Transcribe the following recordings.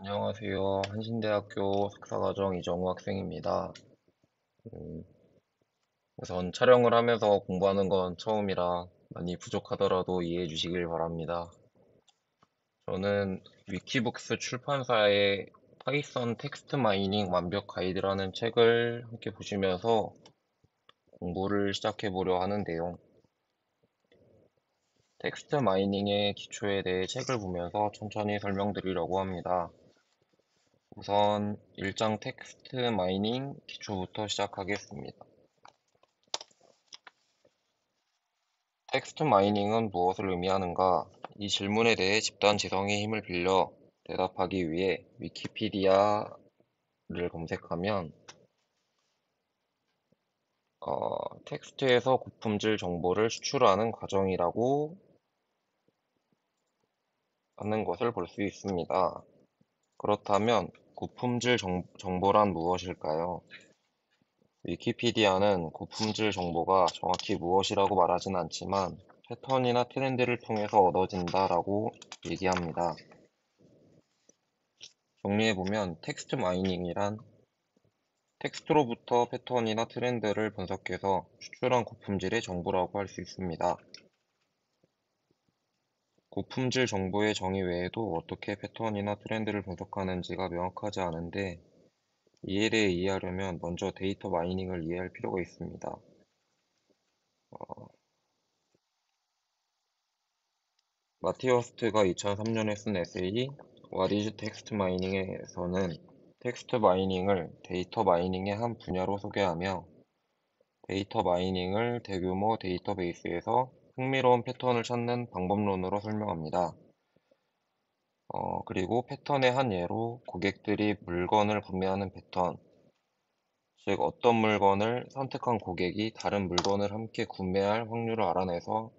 안녕하세요. 한신대학교 석사과정 이정우 학생입니다. 음, 우선 촬영을 하면서 공부하는 건 처음이라 많이 부족하더라도 이해해 주시길 바랍니다. 저는 위키북스 출판사의 파이썬 텍스트 마이닝 완벽 가이드라는 책을 함께 보시면서 공부를 시작해 보려 하는데요. 텍스트 마이닝의 기초에 대해 책을 보면서 천천히 설명드리려고 합니다. 우선 1장 텍스트 마이닝 기초부터 시작하겠습니다. 텍스트 마이닝은 무엇을 의미하는가? 이 질문에 대해 집단 지성의 힘을 빌려 대답하기 위해 위키피디아를 검색하면 텍스트에서 고품질 정보를 추출하는 과정이라고 하는 것을 볼 수 있습니다. 그렇다면 고품질 정보란 무엇일까요? 위키피디아는 고품질 정보가 정확히 무엇이라고 말하진 않지만 패턴이나 트렌드를 통해서 얻어진다라고 얘기합니다. 정리해보면 텍스트 마이닝이란 텍스트로부터 패턴이나 트렌드를 분석해서 추출한 고품질의 정보라고 할 수 있습니다. 고품질 정보의 정의 외에도 어떻게 패턴이나 트렌드를 분석하는지가 명확하지 않은데 이에 대해 이해하려면 먼저 데이터 마이닝을 이해할 필요가 있습니다. 마티어스트가 2003년에 쓴 에세이 What is Text Mining에서는 텍스트 마이닝을 데이터 마이닝의 한 분야로 소개하며 데이터 마이닝을 대규모 데이터베이스에서 흥미로운 패턴을 찾는 방법론으로 설명합니다. 그리고 패턴의 한 예로 고객들이 물건을 구매하는 패턴, 즉 어떤 물건을 선택한 고객이 다른 물건을 함께 구매할 확률을 알아내서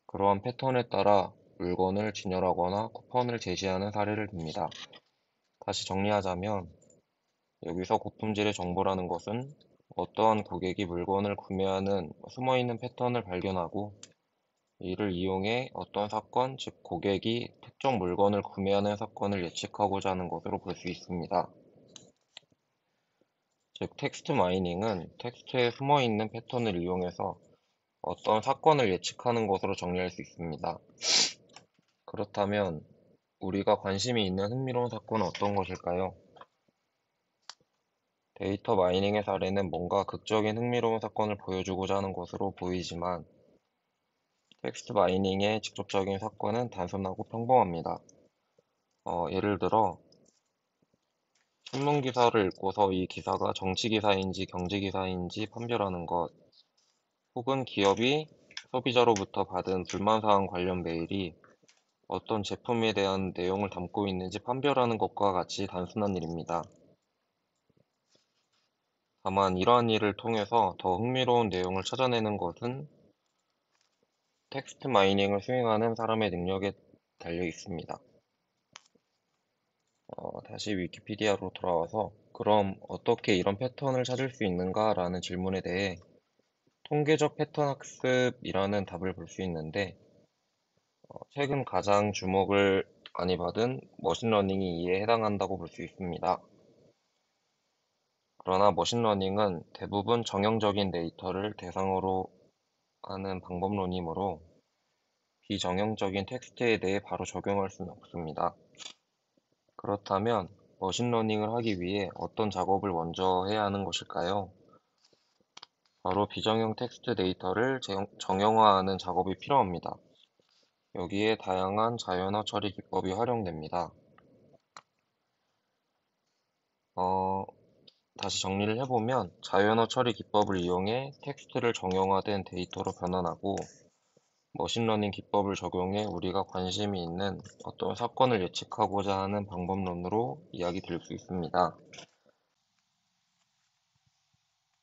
그러한 패턴에 따라 물건을 진열하거나 쿠폰을 제시하는 사례를 듭니다. 다시 정리하자면 여기서 고품질의 정보라는 것은 어떠한 고객이 물건을 구매하는 숨어있는 패턴을 발견하고 이를 이용해 어떤 사건, 즉 고객이 특정 물건을 구매하는 사건을 예측하고자 하는 것으로 볼 수 있습니다. 즉 텍스트 마이닝은 텍스트에 숨어있는 패턴을 이용해서 어떤 사건을 예측하는 것으로 정리할 수 있습니다. 그렇다면 우리가 관심이 있는 흥미로운 사건은 어떤 것일까요? 데이터 마이닝의 사례는 뭔가 극적인 흥미로운 사건을 보여주고자 하는 것으로 보이지만 텍스트 마이닝의 직접적인 사건은 단순하고 평범합니다. 예를 들어 신문 기사를 읽고서 이 기사가 정치 기사인지 경제 기사인지 판별하는 것, 혹은 기업이 소비자로부터 받은 불만사항 관련 메일이 어떤 제품에 대한 내용을 담고 있는지 판별하는 것과 같이 단순한 일입니다. 다만 이러한 일을 통해서 더 흥미로운 내용을 찾아내는 것은 텍스트 마이닝을 수행하는 사람의 능력에 달려 있습니다. 다시 위키피디아로 돌아와서 그럼 어떻게 이런 패턴을 찾을 수 있는가라는 질문에 대해 통계적 패턴 학습이라는 답을 볼 수 있는데 최근 가장 주목을 많이 받은 머신러닝이 이에 해당한다고 볼 수 있습니다. 그러나 머신러닝은 대부분 정형적인 데이터를 대상으로 하는 방법론이므로 비정형적인 텍스트에 대해 바로 적용할 수는 없습니다. 그렇다면 머신러닝을 하기 위해 어떤 작업을 먼저 해야 하는 것일까요? 바로 비정형 텍스트 데이터를 정형화하는 작업이 필요합니다. 여기에 다양한 자연어 처리 기법이 활용됩니다. 다시 정리를 해보면 자연어 처리 기법을 이용해 텍스트를 정형화된 데이터로 변환하고 머신러닝 기법을 적용해 우리가 관심이 있는 어떤 사건을 예측하고자 하는 방법론으로 이야기 드릴 수 있습니다.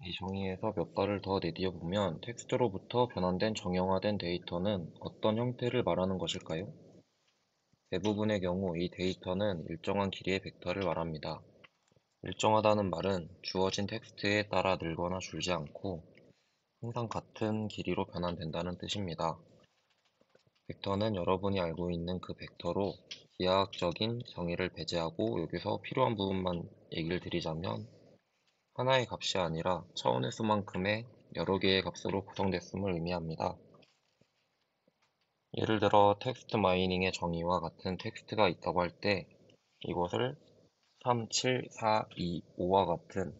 이 정의에서 몇 발을 더 내디어 보면 텍스트로부터 변환된 정형화된 데이터는 어떤 형태를 말하는 것일까요? 대부분의 경우 이 데이터는 일정한 길이의 벡터를 말합니다. 일정하다는 말은 주어진 텍스트에 따라 늘거나 줄지 않고 항상 같은 길이로 변환된다는 뜻입니다. 벡터는 여러분이 알고 있는 그 벡터로 기하학적인 정의를 배제하고 여기서 필요한 부분만 얘기를 드리자면 하나의 값이 아니라 차원의 수만큼의 여러 개의 값으로 구성됐음을 의미합니다. 예를 들어 텍스트 마이닝의 정의와 같은 텍스트가 있다고 할 때 이것을 3, 7, 4, 2, 5와 같은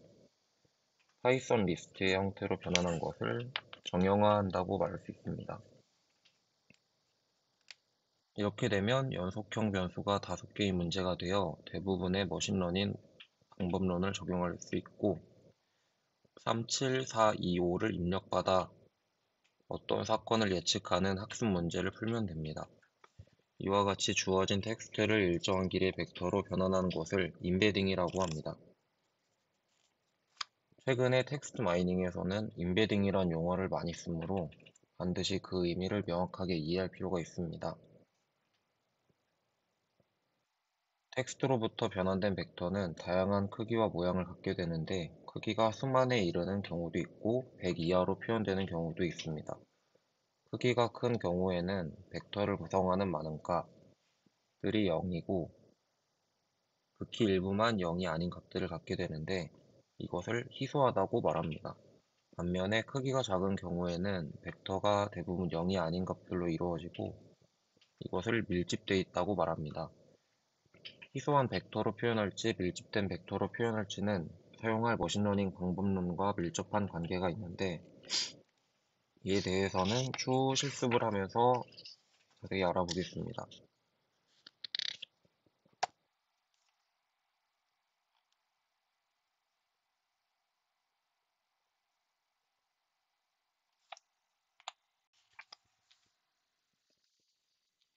파이썬 리스트의 형태로 변환한 것을 정형화한다고 말할 수 있습니다. 이렇게 되면 연속형 변수가 5개의 문제가 되어 대부분의 머신러닝 방법론을 적용할 수 있고 3, 7, 4, 2, 5를 입력받아 어떤 사건을 예측하는 학습 문제를 풀면 됩니다. 이와 같이 주어진 텍스트를 일정한 길이의 벡터로 변환하는 것을 임베딩이라고 합니다. 최근에 텍스트 마이닝에서는 임베딩이란 용어를 많이 쓰므로 반드시 그 의미를 명확하게 이해할 필요가 있습니다. 텍스트로부터 변환된 벡터는 다양한 크기와 모양을 갖게 되는데 크기가 수만에 이르는 경우도 있고 100 이하로 표현되는 경우도 있습니다. 크기가 큰 경우에는 벡터를 구성하는 많은 값들이 0이고 극히 일부만 0이 아닌 값들을 갖게 되는데 이것을 희소하다고 말합니다. 반면에 크기가 작은 경우에는 벡터가 대부분 0이 아닌 값들로 이루어지고 이것을 밀집되어 있다고 말합니다. 희소한 벡터로 표현할지 밀집된 벡터로 표현할지는 사용할 머신러닝 방법론과 밀접한 관계가 있는데 이에 대해서는 추후 실습을 하면서 자세히 알아보겠습니다.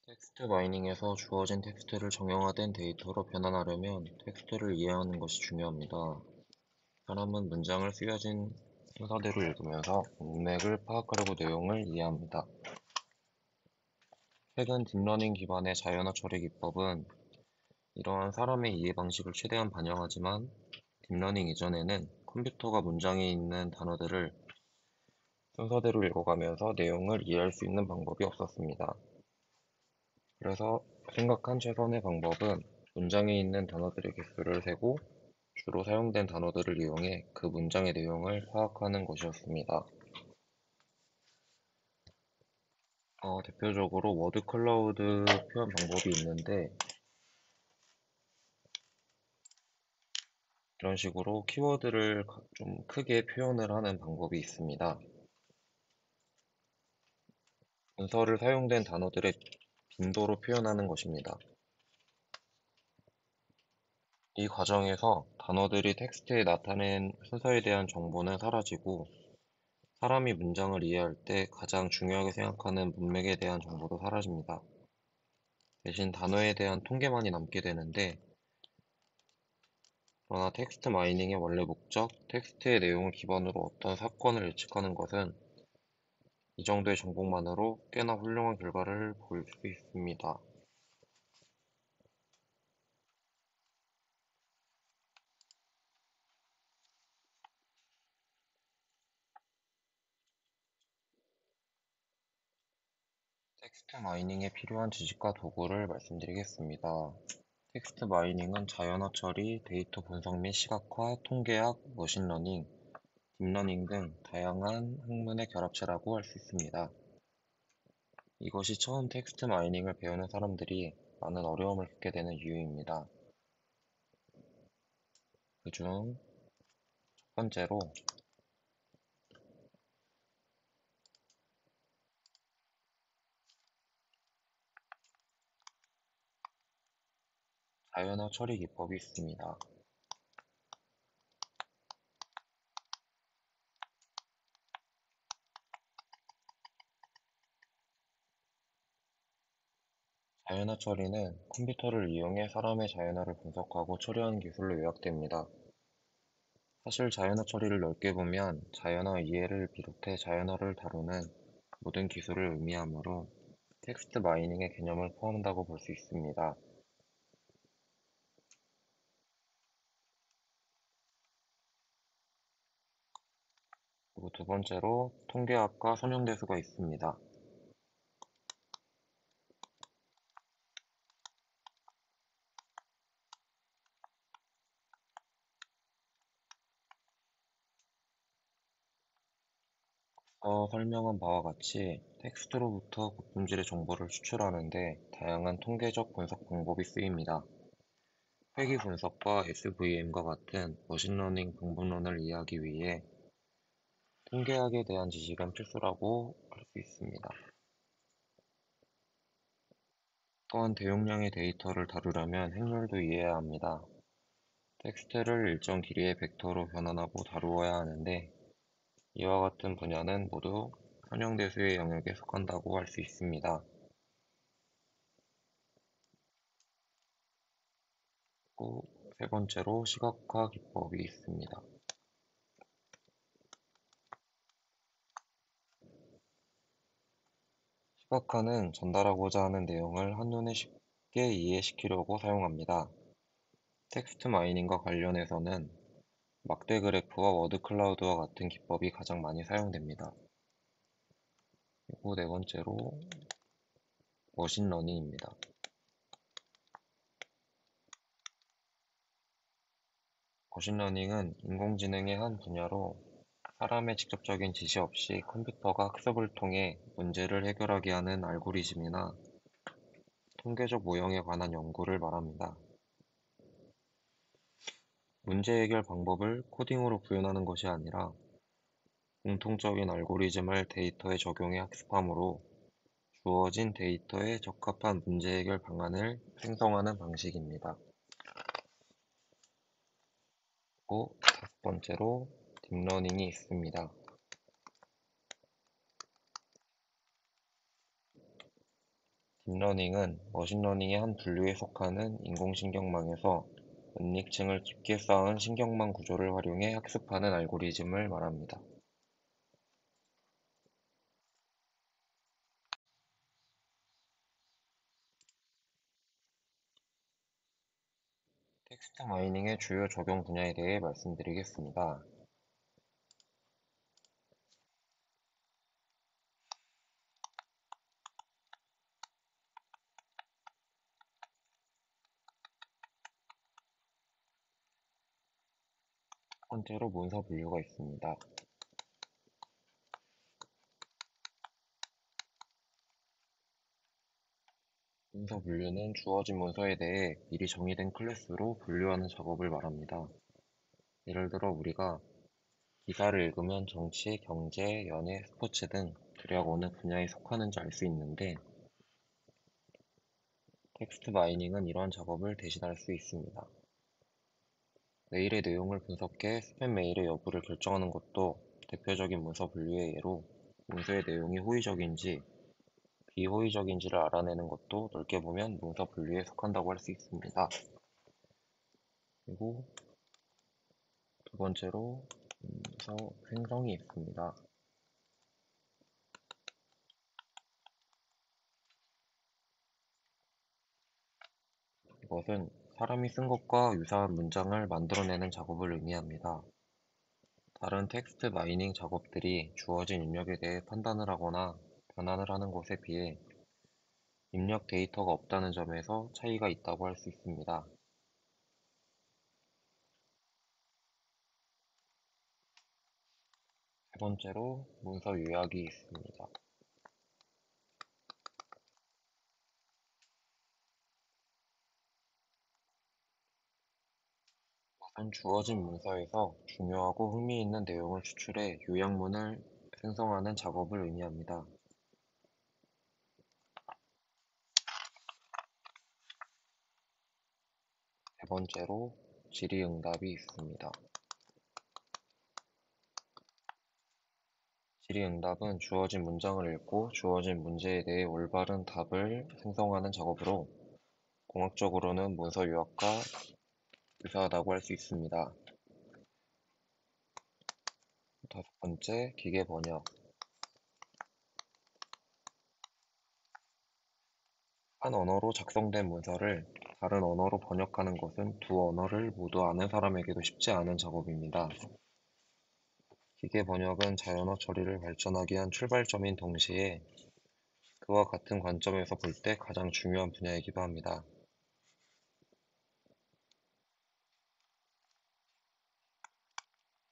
텍스트 마이닝에서 주어진 텍스트를 정형화된 데이터로 변환하려면 텍스트를 이해하는 것이 중요합니다. 사람은 문장을 쓰여진 순서대로 읽으면서 문맥을 파악하려고 내용을 이해합니다. 최근 딥러닝 기반의 자연어 처리 기법은 이러한 사람의 이해 방식을 최대한 반영하지만 딥러닝 이전에는 컴퓨터가 문장에 있는 단어들을 순서대로 읽어가면서 내용을 이해할 수 있는 방법이 없었습니다. 그래서 생각한 최선의 방법은 문장에 있는 단어들의 개수를 세고 주로 사용된 단어들을 이용해 그 문장의 내용을 파악하는 것이었습니다. 대표적으로 워드 클라우드 표현 방법이 있는데 이런 식으로 키워드를 좀 크게 표현을 하는 방법이 있습니다. 문서를 사용된 단어들의 빈도로 표현하는 것입니다. 이 과정에서 단어들이 텍스트에 나타낸 순서에 대한 정보는 사라지고 사람이 문장을 이해할 때 가장 중요하게 생각하는 문맥에 대한 정보도 사라집니다. 대신 단어에 대한 통계만이 남게 되는데 그러나 텍스트 마이닝의 원래 목적, 텍스트의 내용을 기반으로 어떤 사건을 예측하는 것은 이 정도의 정보만으로 꽤나 훌륭한 결과를 보일 수 있습니다. 텍스트 마이닝에 필요한 지식과 도구를 말씀드리겠습니다. 텍스트 마이닝은 자연어 처리, 데이터 분석 및 시각화, 통계학, 머신러닝, 딥러닝 등 다양한 학문의 결합체라고 할 수 있습니다. 이것이 처음 텍스트 마이닝을 배우는 사람들이 많은 어려움을 겪게 되는 이유입니다. 그중 첫 번째로 자연어 처리 기법이 있습니다. 자연어 처리는 컴퓨터를 이용해 사람의 자연어를 분석하고 처리하는 기술로 요약됩니다. 사실 자연어 처리를 넓게 보면 자연어 이해를 비롯해 자연어를 다루는 모든 기술을 의미하므로 텍스트 마이닝의 개념을 포함한다고 볼 수 있습니다. 그리고 두 번째로 통계학과 선형대수가 있습니다. 설명한 바와 같이 텍스트로부터 고품질의 정보를 추출하는 데 다양한 통계적 분석 방법이 쓰입니다. 회귀 분석과 SVM과 같은 머신러닝 방법론을 이해하기 위해 통계학에 대한 지식은 필수라고 할 수 있습니다. 또한 대용량의 데이터를 다루려면 행렬도 이해해야 합니다. 텍스트를 일정 길이의 벡터로 변환하고 다루어야 하는데 이와 같은 분야는 모두 선형대수의 영역에 속한다고 할 수 있습니다. 또 세 번째로 시각화 기법이 있습니다. 시각화는 전달하고자 하는 내용을 한눈에 쉽게 이해시키려고 사용합니다. 텍스트 마이닝과 관련해서는 막대 그래프와 워드 클라우드와 같은 기법이 가장 많이 사용됩니다. 그리고 네 번째로 머신러닝입니다. 머신러닝은 인공지능의 한 분야로 사람의 직접적인 지시 없이 컴퓨터가 학습을 통해 문제를 해결하게 하는 알고리즘이나 통계적 모형에 관한 연구를 말합니다. 문제 해결 방법을 코딩으로 구현하는 것이 아니라 공통적인 알고리즘을 데이터에 적용해 학습하므로 주어진 데이터에 적합한 문제 해결 방안을 생성하는 방식입니다. 그리고 다섯 번째로 딥러닝이 있습니다. 딥러닝은 머신러닝의 한 분류에 속하는 인공신경망에서 은닉층을 깊게 쌓은 신경망 구조를 활용해 학습하는 알고리즘을 말합니다. 텍스트 마이닝의 주요 적용 분야에 대해 말씀드리겠습니다. 첫 번째로 문서 분류가 있습니다. 문서 분류는 주어진 문서에 대해 미리 정의된 클래스로 분류하는 작업을 말합니다. 예를 들어 우리가 기사를 읽으면 정치, 경제, 연예, 스포츠 등 대략 어느 분야에 속하는지 알 수 있는데 텍스트 마이닝은 이러한 작업을 대신할 수 있습니다. 메일의 내용을 분석해 스팸 메일의 여부를 결정하는 것도 대표적인 문서 분류의 예로 문서의 내용이 호의적인지 비호의적인지를 알아내는 것도 넓게 보면 문서 분류에 속한다고 할 수 있습니다. 그리고 두 번째로 문서 생성이 있습니다. 이것은 사람이 쓴 것과 유사한 문장을 만들어내는 작업을 의미합니다. 다른 텍스트 마이닝 작업들이 주어진 입력에 대해 판단을 하거나 변환을 하는 것에 비해 입력 데이터가 없다는 점에서 차이가 있다고 할 수 있습니다. 세 번째로 문서 요약이 있습니다. 이것은 주어진 문서에서 중요하고 흥미있는 내용을 추출해 요약문을 생성하는 작업을 의미합니다. 세 번째로 질의응답이 있습니다. 질의응답은 주어진 문장을 읽고 주어진 문제에 대해 올바른 답을 생성하는 작업으로 공학적으로는 문서 요약과 유사하다고 할 수 있습니다. 다섯 번째, 기계 번역. 한 언어로 작성된 문서를 다른 언어로 번역하는 것은 두 언어를 모두 아는 사람에게도 쉽지 않은 작업입니다. 기계 번역은 자연어 처리를 발전하게 한 출발점인 동시에 그와 같은 관점에서 볼 때 가장 중요한 분야이기도 합니다.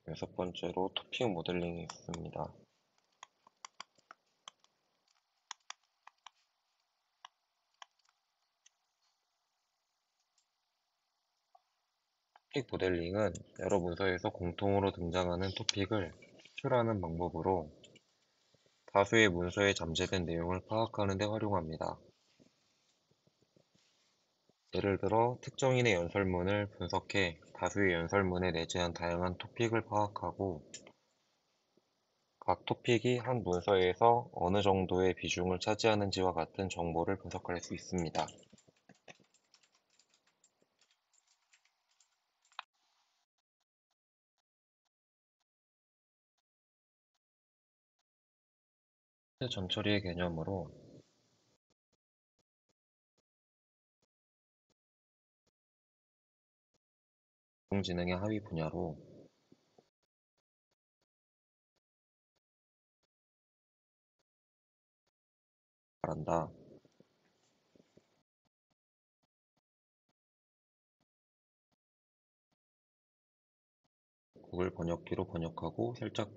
여섯 번째로 토픽 모델링이 있습니다. 토픽 모델링은 여러 문서에서 공통으로 등장하는 토픽을 추출하는 방법으로 다수의 문서에 잠재된 내용을 파악하는 데 활용합니다. 예를 들어 특정인의 연설문을 분석해 다수의 연설문에 내재한 다양한 토픽을 파악하고 각 토픽이 한 문서에서 어느 정도의 비중을 차지하는지와 같은 정보를 분석할 수 있습니다. 전처리의 개념으로 인공지능의 하위 분야로 말한다. 구글 번역기로 번역하고 살짝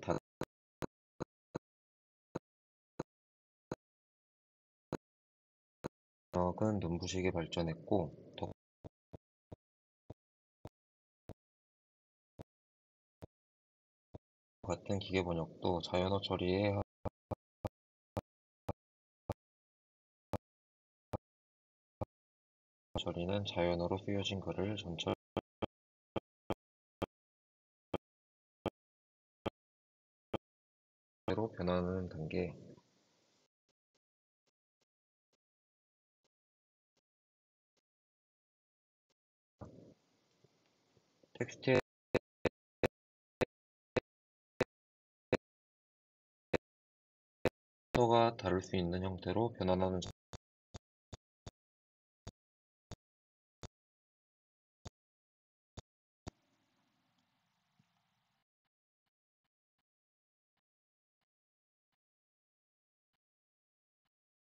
번역은 눈부시게 발전했고 더 같은 기계 번역도 자연어 처리에 처리는 자연어로 쓰여진 글을 전처리로 변환하는 단계. 텍스트의 가 다를 수 있는 형태로 변환하는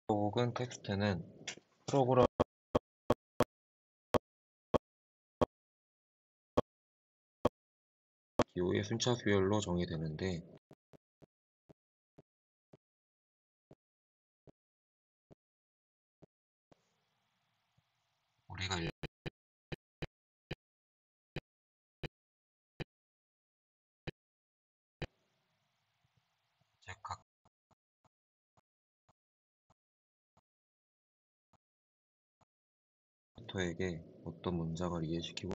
혹은 텍스트는 프로그램 기호의 순차 수열로 정의되는데 우리가 각 컴퓨터에게 어떤 문장을 이해시키고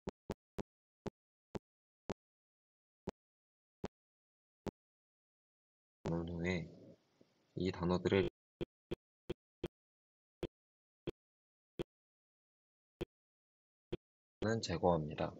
난 후에 이 단어들을 는 제거합니다.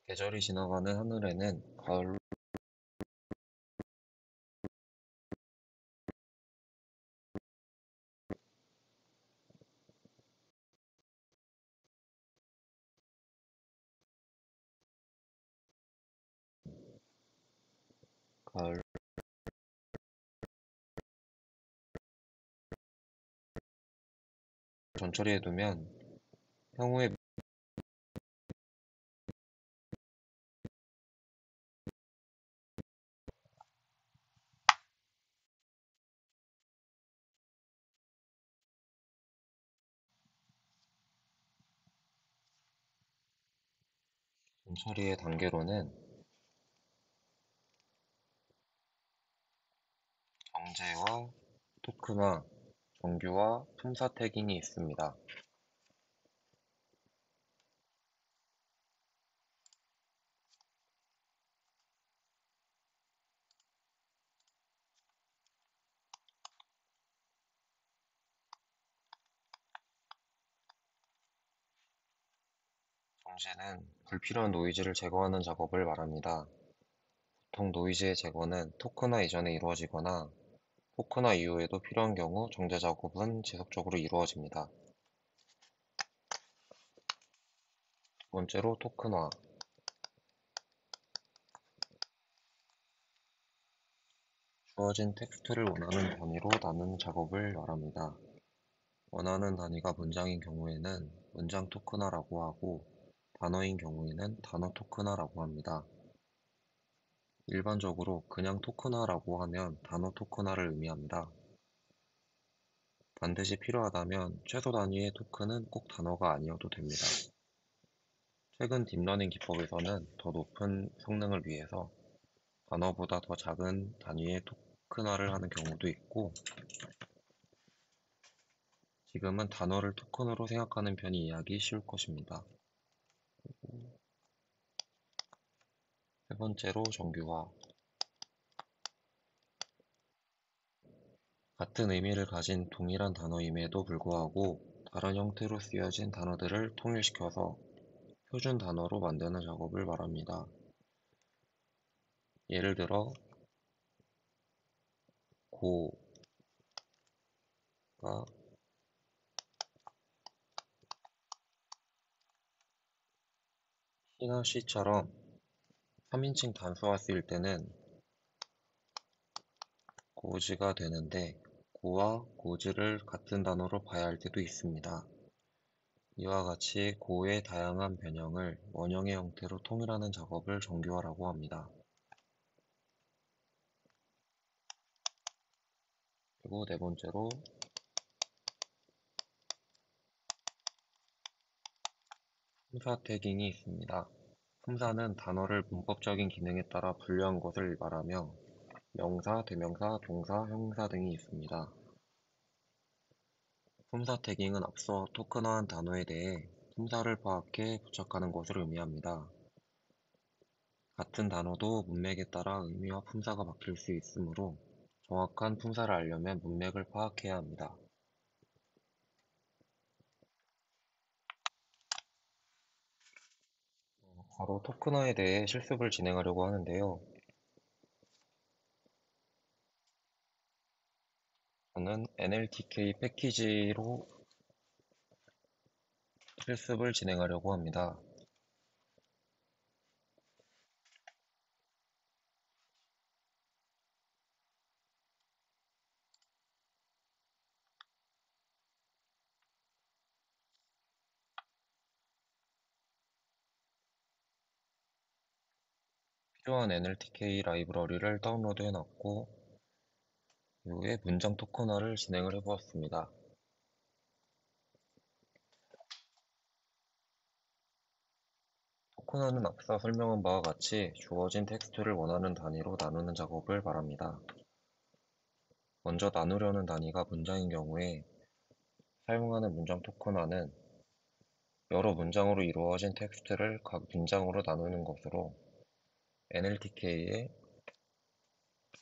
계절이 지나가는 하늘에는 가을 가을 전처리해두면 향후에 전처리의 단계로는 경제와 토크나 정규와 품사 태깅이 있습니다. 정제는 불필요한 노이즈를 제거하는 작업을 말합니다. 보통 노이즈의 제거는 토크나 이전에 이루어지거나 토크나 이후에도 필요한 경우 정제 작업은 지속적으로 이루어집니다. 두 번째로 토큰화. 주어진 텍스트를 원하는 단위로 나누는 작업을 말합니다. 원하는 단위가 문장인 경우에는 문장 토큰화라고 하고 단어인 경우에는 단어 토큰화라고 합니다. 일반적으로 그냥 토큰화라고 하면 단어 토큰화를 의미합니다. 반드시 필요하다면 최소 단위의 토큰은 꼭 단어가 아니어도 됩니다. 최근 딥러닝 기법에서는 더 높은 성능을 위해서 단어보다 더 작은 단위의 토큰화를 하는 경우도 있고, 지금은 단어를 토큰으로 생각하는 편이 이해하기 쉬울 것입니다. 세 번째로 정규화. 같은 의미를 가진 동일한 단어임에도 불구하고 다른 형태로 쓰여진 단어들을 통일시켜서 표준 단어로 만드는 작업을 말합니다. 예를 들어 고가 C나 C처럼 3인칭 단수화 쓰일 때는 고즈가 되는데 고와 고즈를 같은 단어로 봐야 할 때도 있습니다. 이와 같이 고의 다양한 변형을 원형의 형태로 통일하는 작업을 정규화라고 합니다. 그리고 네 번째로 품사 태깅이 있습니다. 품사는 단어를 문법적인 기능에 따라 분류한 것을 말하며 명사, 대명사, 동사, 형용사 등이 있습니다. 품사 태깅은 앞서 토큰화한 단어에 대해 품사를 파악해 부착하는 것을 의미합니다. 같은 단어도 문맥에 따라 의미와 품사가 바뀔 수 있으므로 정확한 품사를 알려면 문맥을 파악해야 합니다. 바로 토큰화에 대해 실습을 진행하려고 하는데요. 저는 NLTK 패키지로 실습을 진행하려고 합니다. 필요한 NLTK 라이브러리를 다운로드 해놨고 이후에 문장 토큰화를 진행을 해보았습니다. 토큰화는 앞서 설명한 바와 같이 주어진 텍스트를 원하는 단위로 나누는 작업을 말합니다. 먼저 나누려는 단위가 문장인 경우에 사용하는 문장 토큰화는 여러 문장으로 이루어진 텍스트를 각 문장으로 나누는 것으로 NLTK의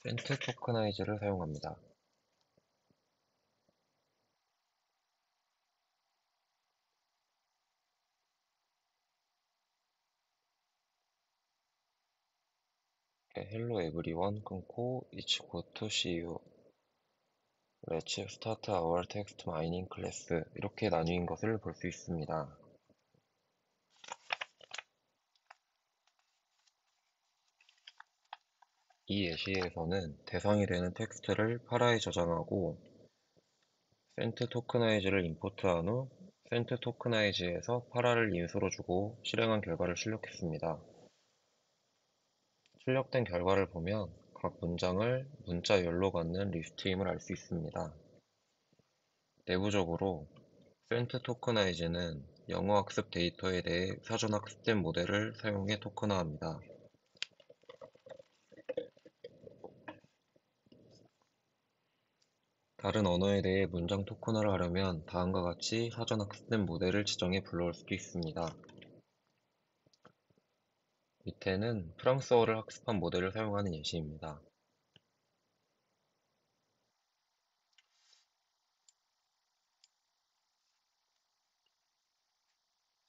센트 토크나이즈를 사용합니다. Hello everyone 끊고 It's good to see you. Let's start our text mining class. 이렇게 나뉘는 것을 볼 수 있습니다. 이 예시에서는 대상이 되는 텍스트를 파라에 저장하고 센트 토크나이즈를 임포트한 후 센트 토크나이즈에서 파라를 인수로 주고 실행한 결과를 출력했습니다. 출력된 결과를 보면 각 문장을 문자열로 갖는 리스트임을 알 수 있습니다. 내부적으로 센트 토크나이즈는 영어 학습 데이터에 대해 사전 학습된 모델을 사용해 토큰화합니다. 다른 언어에 대해 문장 토큰화를 하려면 다음과 같이 사전 학습된 모델을 지정해 불러올 수도 있습니다. 밑에는 프랑스어를 학습한 모델을 사용하는 예시입니다.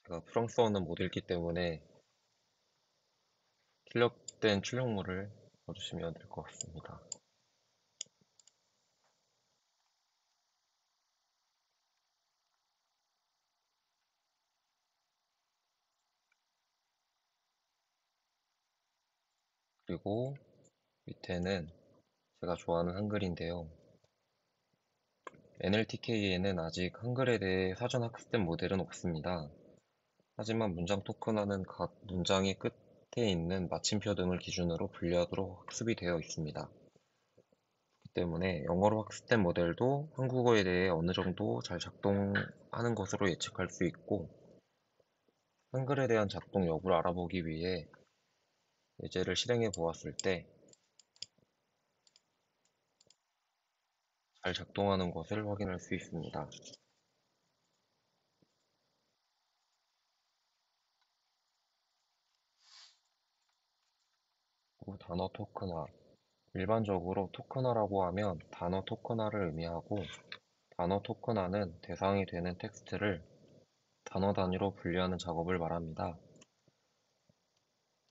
제가 프랑스어는 못 읽기 때문에 출력된 출력물을 넣어주시면 될 것 같습니다. 그리고 밑에는 제가 좋아하는 한글인데요. NLTK에는 아직 한글에 대해 사전 학습된 모델은 없습니다. 하지만 문장 토큰화는 각 문장의 끝에 있는 마침표 등을 기준으로 분류하도록 학습이 되어 있습니다. 그렇기 때문에 영어로 학습된 모델도 한국어에 대해 어느 정도 잘 작동하는 것으로 예측할 수 있고, 한글에 대한 작동 여부를 알아보기 위해 예제를 실행해 보았을 때 잘 작동하는 것을 확인할 수 있습니다. 그리고 단어 토큰화. 일반적으로 토큰화라고 하면 단어 토큰화를 의미하고, 단어 토큰화는 대상이 되는 텍스트를 단어 단위로 분류하는 작업을 말합니다.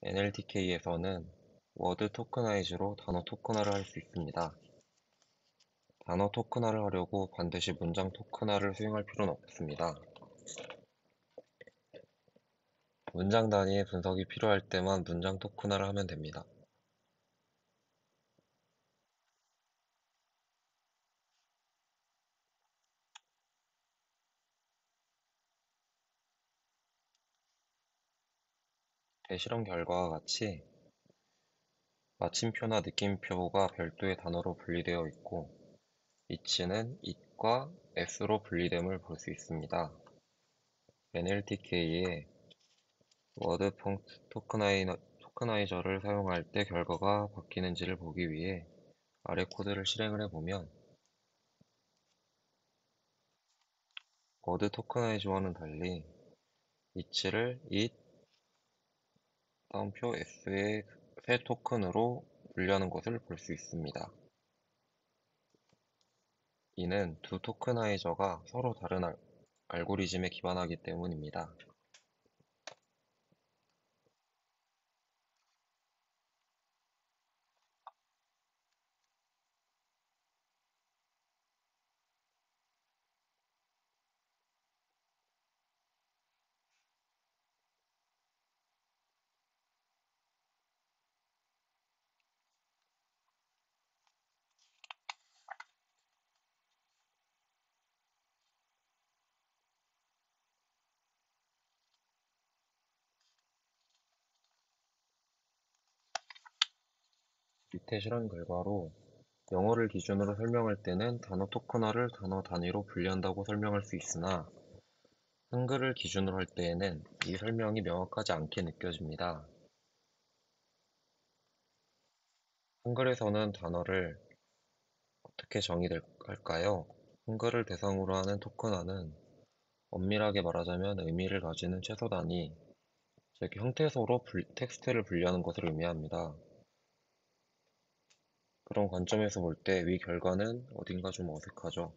NLTK에서는 워드 토크나이즈로 단어 토큰화를 할 수 있습니다. 단어 토큰화를 하려고 반드시 문장 토큰화를 수행할 필요는 없습니다. 문장 단위의 분석이 필요할 때만 문장 토큰화를 하면 됩니다. 대실험 결과와 같이 마침표나 느낌표가 별도의 단어로 분리되어 있고, it는 it과 s로 분리됨을 볼 수 있습니다. NLTK의 워드 펑트 토크나이저를 사용할 때 결과가 바뀌는지를 보기 위해 아래 코드를 실행을 해보면, 워드 토크나이저와는 달리 it를 it, 다음표 s의 새 토큰으로 분류하는 것을 볼 수 있습니다. 이는 두 토크나이저가 서로 다른 알고리즘에 기반하기 때문입니다. 밑에 실험 결과로 영어를 기준으로 설명할 때는 단어 토큰화를 단어 단위로 분류한다고 설명할 수 있으나, 한글을 기준으로 할 때에는 이 설명이 명확하지 않게 느껴집니다. 한글에서는 단어를 어떻게 정의할까요? 한글을 대상으로 하는 토큰화는 엄밀하게 말하자면 의미를 가지는 최소 단위, 즉 형태소로 텍스트를 분류하는 것을 의미합니다. 그런 관점에서 볼 때 위 결과는 어딘가 좀 어색하죠.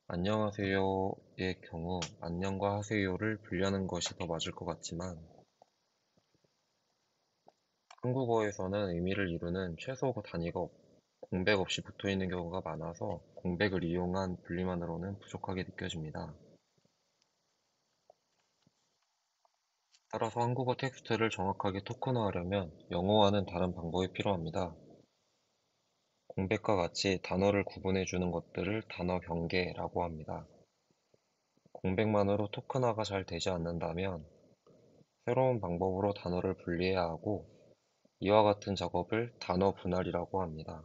안녕하세요의 경우 안녕과 하세요를 분류하는 것이 더 맞을 것 같지만, 한국어에서는 의미를 이루는 최소 단위가 공백 없이 붙어 있는 경우가 많아서 공백을 이용한 분리만으로는 부족하게 느껴집니다. 따라서 한국어 텍스트를 정확하게 토큰화하려면 영어와는 다른 방법이 필요합니다. 공백과 같이 단어를 구분해주는 것들을 단어 경계라고 합니다. 공백만으로 토큰화가 잘 되지 않는다면 새로운 방법으로 단어를 분리해야 하고, 이와 같은 작업을 단어 분할이라고 합니다.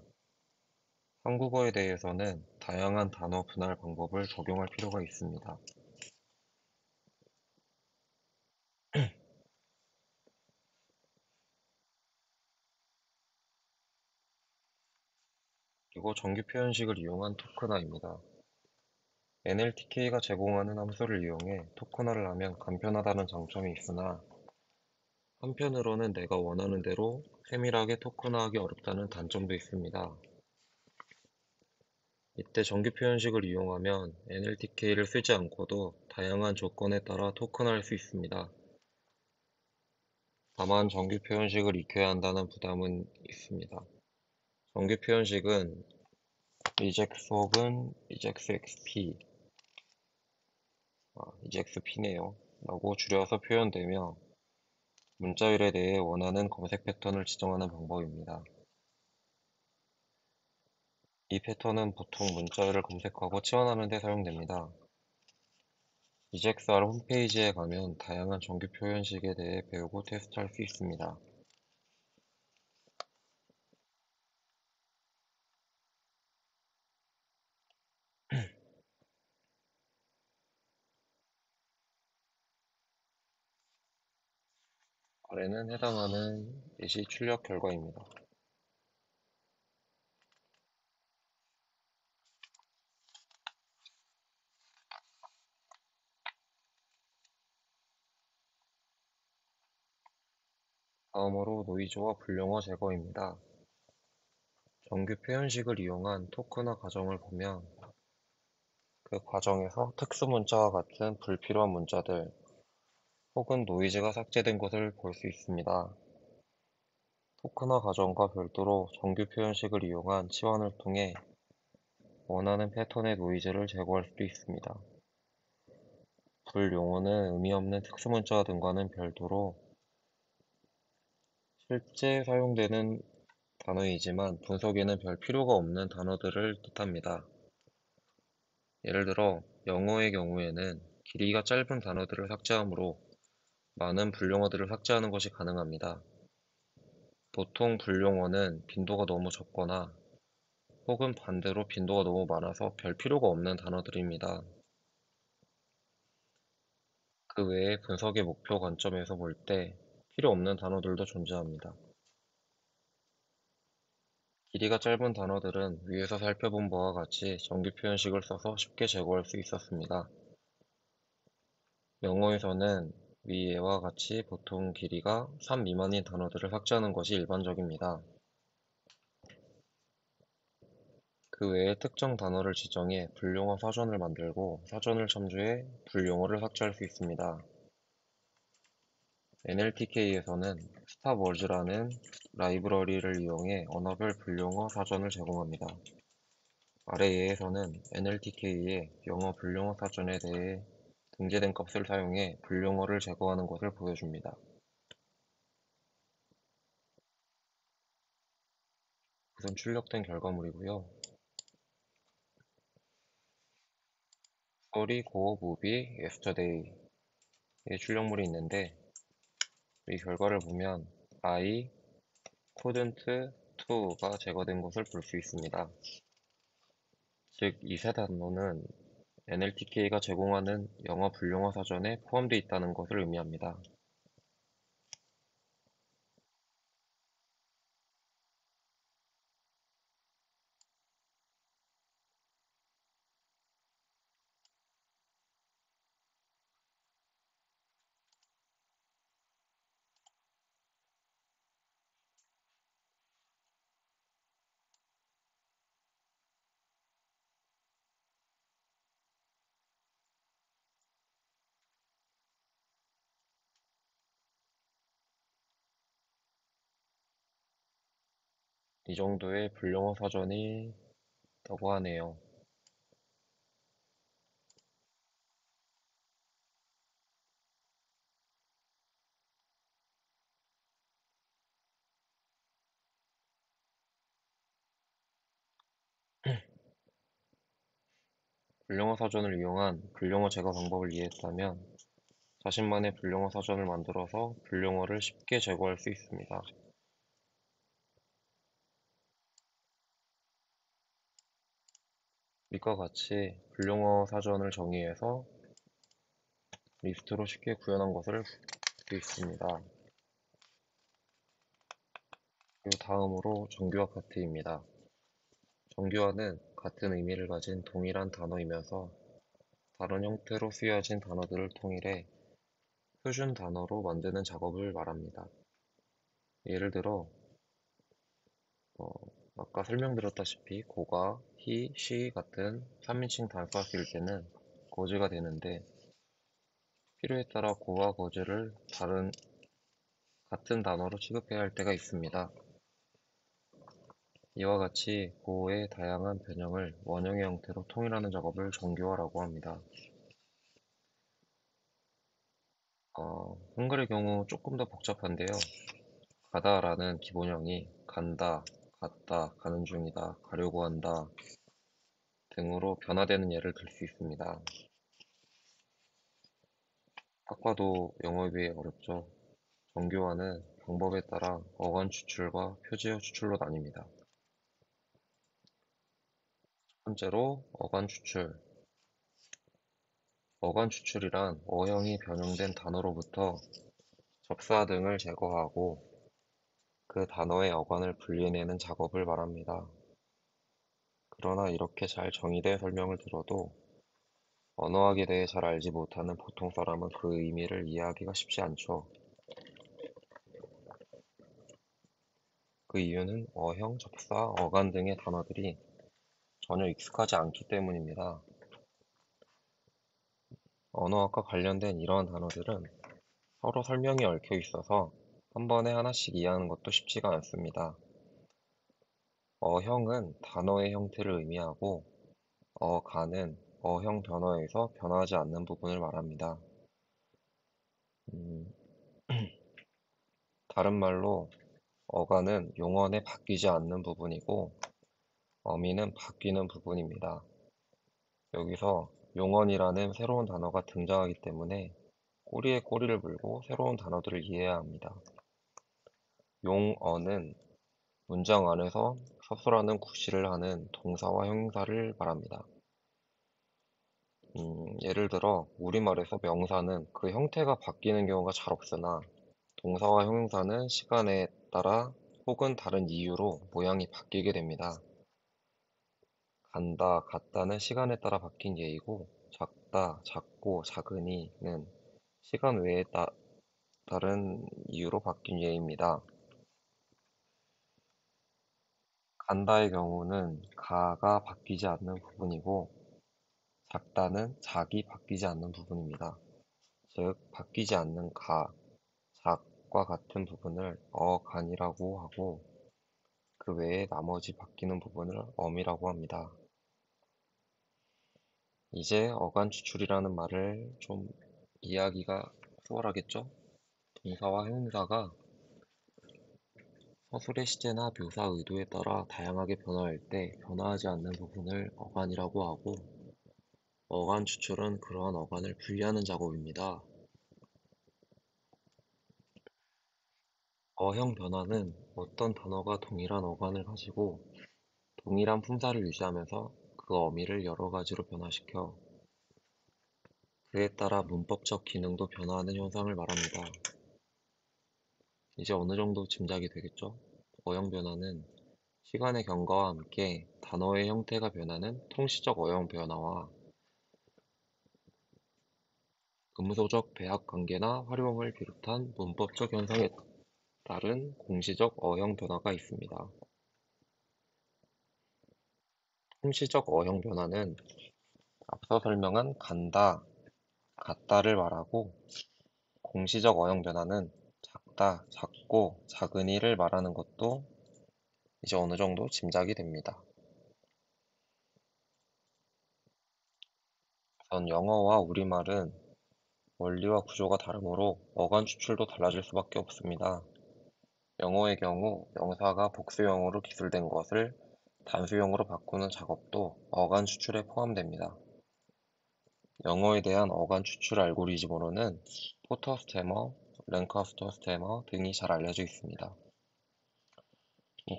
한국어에 대해서는 다양한 단어 분할 방법을 적용할 필요가 있습니다. 그리고 정규 표현식을 이용한 토큰화입니다. NLTK가 제공하는 함수를 이용해 토큰화를 하면 간편하다는 장점이 있으나, 한편으로는 내가 원하는 대로 세밀하게 토큰화하기 어렵다는 단점도 있습니다. 이때 정규 표현식을 이용하면 NLTK를 쓰지 않고도 다양한 조건에 따라 토큰화할 수 있습니다. 다만 정규 표현식을 익혀야 한다는 부담은 있습니다. 정규 표현식은 EJAX 혹은 EJAX-XP, EJAX-P네요. 라고 줄여서 표현되며 문자열에 대해 원하는 검색 패턴을 지정하는 방법입니다. 이 패턴은 보통 문자열을 검색하고 치환하는 데 사용됩니다. EJAX-R 홈페이지에 가면 다양한 정규 표현식에 대해 배우고 테스트할 수 있습니다. 아래는 해당하는 예시 출력 결과입니다. 다음으로 노이즈와 불용어 제거입니다. 정규 표현식을 이용한 토큰화 과정을 보면 그 과정에서 특수 문자와 같은 불필요한 문자들 혹은 노이즈가 삭제된 것을 볼 수 있습니다. 토큰화 과정과 별도로 정규 표현식을 이용한 치환을 통해 원하는 패턴의 노이즈를 제거할 수도 있습니다. 불용어는 의미 없는 특수 문자 등과는 별도로 실제 사용되는 단어이지만 분석에는 별 필요가 없는 단어들을 뜻합니다. 예를 들어 영어의 경우에는 길이가 짧은 단어들을 삭제하므로 많은 불용어들을 삭제하는 것이 가능합니다. 보통 불용어는 빈도가 너무 적거나 혹은 반대로 빈도가 너무 많아서 별 필요가 없는 단어들입니다. 그 외에 분석의 목표 관점에서 볼 때 필요 없는 단어들도 존재합니다. 길이가 짧은 단어들은 위에서 살펴본 바와 같이 정규 표현식을 써서 쉽게 제거할 수 있었습니다. 영어에서는 위에와 같이 보통 길이가 3 미만인 단어들을 삭제하는 것이 일반적입니다. 그 외에 특정 단어를 지정해 불용어 사전을 만들고 사전을 참조해 불용어를 삭제할 수 있습니다. NLTK에서는 스탑워즈라는 라이브러리를 이용해 언어별 불용어 사전을 제공합니다. 아래 예에서는 NLTK의 영어 불용어 사전에 대해 등재된 값을 사용해 불용어를 제거하는 것을 보여줍니다. 우선 출력된 결과물이고요. Sorry, Go, Movie, Yesterday의 출력물이 있는데 이 결과를 보면 I, couldn't, to가 제거된 것을 볼 수 있습니다. 즉, 이 세 단어는 NLTK가 제공하는 영어 불용어 사전에 포함되어 있다는 것을 의미합니다. 이 정도의 불용어 사전이 있다고 하네요. 불용어 사전을 이용한 불용어 제거 방법을 이해했다면 자신만의 불용어 사전을 만들어서 불용어를 쉽게 제거할 수 있습니다. 밑과 같이 불용어 사전을 정의해서 리스트로 쉽게 구현한 것을 볼 수 있습니다. 그리고 다음으로 정규화 파트입니다. 정규화는 같은 의미를 가진 동일한 단어이면서 다른 형태로 쓰여진 단어들을 통일해 표준 단어로 만드는 작업을 말합니다. 예를 들어 아까 설명드렸다시피 고가, he, she 같은 3인칭 단수가 쓰일 때는 거즈가 되는데 필요에 따라 고와 거즈를 같은 단어로 취급해야 할 때가 있습니다. 이와 같이 고의 다양한 변형을 원형의 형태로 통일하는 작업을 정교화라고 합니다. 한글의 경우 조금 더 복잡한데요. 가다라는 기본형이 간다, 갔다, 가는 중이다, 가려고 한다 등으로 변화되는 예를 들 수 있습니다. 딱 봐도 영어에 비해 어렵죠. 정교화는 방법에 따라 어간 추출과 표제어 추출로 나뉩니다. 첫 번째로 어간 추출. 어간 추출이란 어형이 변형된 단어로부터 접사 등을 제거하고 그 단어의 어간을 분리해내는 작업을 말합니다. 그러나 이렇게 잘 정의된 설명을 들어도 언어학에 대해 잘 알지 못하는 보통 사람은 그 의미를 이해하기가 쉽지 않죠. 그 이유는 어형, 접사, 어간 등의 단어들이 전혀 익숙하지 않기 때문입니다. 언어학과 관련된 이러한 단어들은 서로 설명이 얽혀 있어서 한 번에 하나씩 이해하는 것도 쉽지가 않습니다. 어형은 단어의 형태를 의미하고 어간은 어형 변화에서 변화하지 않는 부분을 말합니다. 음, 다른 말로 어간은 용언에 바뀌지 않는 부분이고 어미는 바뀌는 부분입니다. 여기서 용언이라는 새로운 단어가 등장하기 때문에 꼬리에 꼬리를 물고 새로운 단어들을 이해해야 합니다. 용언은 문장 안에서 서술하는 구실을 하는 동사와 형용사를 말합니다. 예를 들어 우리말에서 명사는 그 형태가 바뀌는 경우가 잘 없으나 동사와 형용사는 시간에 따라 혹은 다른 이유로 모양이 바뀌게 됩니다. 간다, 같다는 시간에 따라 바뀐 예이고 작다, 작고, 작으니는 시간 외에 다른 이유로 바뀐 예입니다. 간다의 경우는 가가 바뀌지 않는 부분이고 작다는 작이 바뀌지 않는 부분입니다. 즉, 바뀌지 않는 가, 작과 같은 부분을 어간이라고 하고 그 외에 나머지 바뀌는 부분을 어미라고 합니다. 이제 어간 추출이라는 말을 좀 이해하기가 수월하겠죠? 동사와 형용사가 서술의 시제나 묘사 의도에 따라 다양하게 변화할 때 변화하지 않는 부분을 어간이라고 하고 어간 추출은 그러한 어간을 분리하는 작업입니다. 어형 변화는 어떤 단어가 동일한 어간을 가지고 동일한 품사를 유지하면서 그 어미를 여러 가지로 변화시켜 그에 따라 문법적 기능도 변화하는 현상을 말합니다. 이제 어느 정도 짐작이 되겠죠? 어형 변화는 시간의 경과와 함께 단어의 형태가 변하는 통시적 어형 변화와 의무소적 배합 관계나 활용을 비롯한 문법적 현상에 따른 공시적 어형 변화가 있습니다. 통시적 어형 변화는 앞서 설명한 간다, 같다를 말하고 공시적 어형 변화는 작다, 작고, 작으니를 말하는 것도 이제 어느 정도 짐작이 됩니다. 우선 영어와 우리말은 원리와 구조가 다르므로 어간 추출도 달라질 수밖에 없습니다. 영어의 경우 명사가 복수형으로 기술된 것을 단수형으로 바꾸는 작업도 어간 추출에 포함됩니다. 영어에 대한 어간 추출 알고리즘으로는 포터 스테머, 랭카스터 스테머 등이 잘 알려져 있습니다.